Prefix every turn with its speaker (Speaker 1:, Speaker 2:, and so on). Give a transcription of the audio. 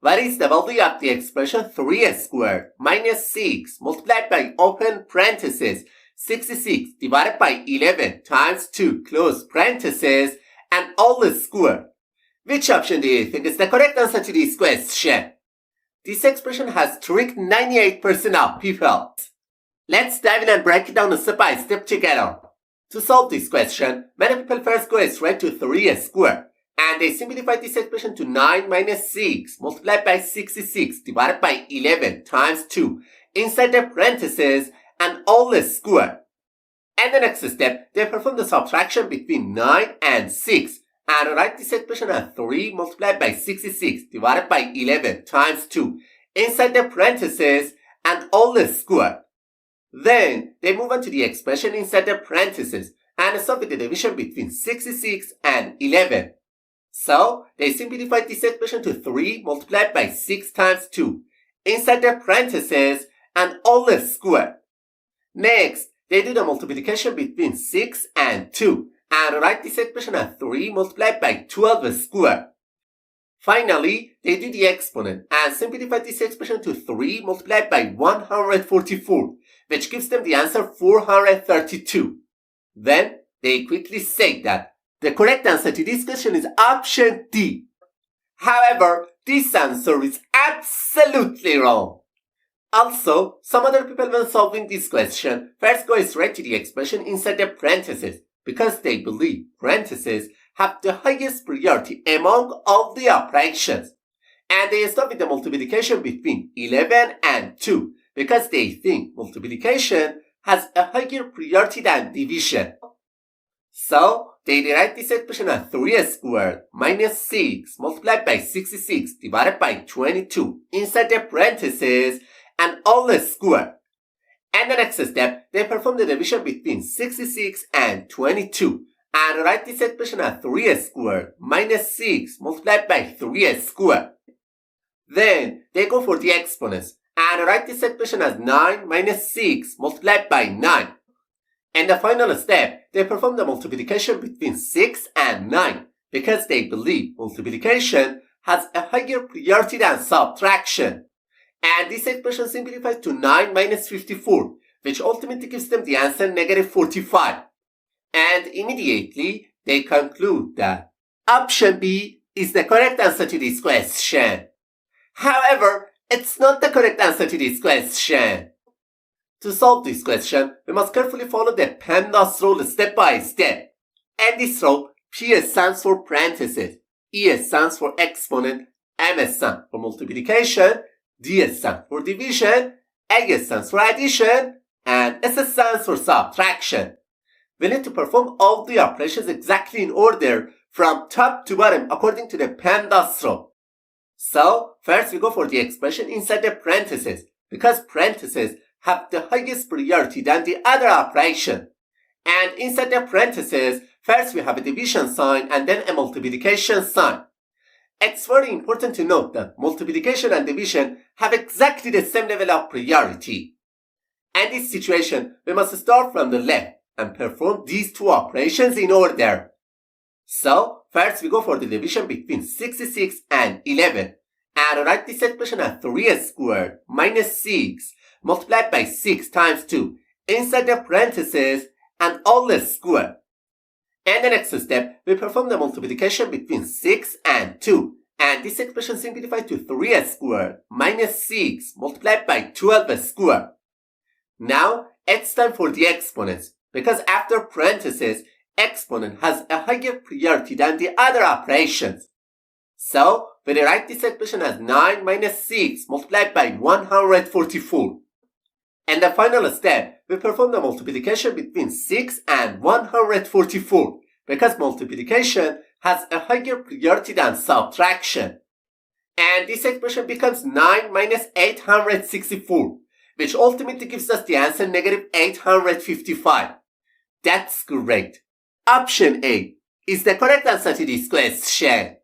Speaker 1: What is the value of the expression 3 squared minus 6 multiplied by open parenthesis 66 divided by 11 times 2 close parenthesis and all squared? Which option do you think is the correct answer to this question? This expression has tricked 98% of people. Let's dive in and break it down step by step together. To solve this question, many people first go straight to 3 squared. And they simplify this expression to 9 minus 6 multiplied by 66 divided by 11 times 2 inside the parentheses and all squared. And the next step, they perform the subtraction between 9 and 6 and write this expression as 3 multiplied by 66 divided by 11 times 2 inside the parentheses and all squared. Then they move on to the expression inside the parentheses and solve with the division between 66 and 11. So, they simplify this expression to 3 multiplied by 6 times 2 inside the parentheses and all squared. Next, they do the multiplication between 6 and 2 and write this expression as 3 multiplied by 12 squared. Finally, they do the exponent and simplify this expression to 3 multiplied by 144, which gives them the answer 432. Then, they quickly say that the correct answer to this question is option D. However, this answer is absolutely wrong. Also, some other people when solving this question first go straight to the expression inside the parentheses because they believe parentheses have the highest priority among all the operations. And they start with the multiplication between 11 and 2 because they think multiplication has a higher priority than division. So, they derive this expression as 3 squared minus 6 multiplied by 66 divided by 22 inside the parentheses and all squared. And the next step, they perform the division between 66 and 22 and write this expression as 3 squared minus 6 multiplied by 3 squared. Then, they go for the exponents and write this expression as 9 minus 6 multiplied by 9. And the final step, they perform the multiplication between 6 and 9 because they believe multiplication has a higher priority than subtraction. And this expression simplifies to 9 minus 54, which ultimately gives them the answer negative 45. And immediately, they conclude that option B is the correct answer to this question. However, it's not the correct answer to this question. To solve this question, we must carefully follow the PEMDAS rule step by step. And this rule, P stands for parentheses, E stands for exponent, M stands for multiplication, D stands for division, A stands for addition, and S stands for subtraction. We need to perform all the operations exactly in order from top to bottom according to the PEMDAS rule. So, first we go for the expression inside the parentheses because parentheses have the highest priority than the other operation. And inside the parentheses, first we have a division sign and then a multiplication sign. It's very important to note that multiplication and division have exactly the same level of priority. In this situation, we must start from the left and perform these two operations in order. So, first we go for the division between 66 and 11 and write this expression as 3 squared minus 6 multiplied by 6 times 2 inside the parentheses and all squared. And the next step, we perform the multiplication between 6 and 2 and this expression simplifies to 3 squared minus 6 multiplied by 12 squared. Now, it's time for the exponents because after parentheses, exponent has a higher priority than the other operations. So, we write this expression as 9 minus 6 multiplied by 144. And the final step, we perform the multiplication between 6 and 144 because multiplication has a higher priority than subtraction. And this expression becomes 9 minus 864, which ultimately gives us the answer negative 855. That's great. Option A is the correct answer to this question.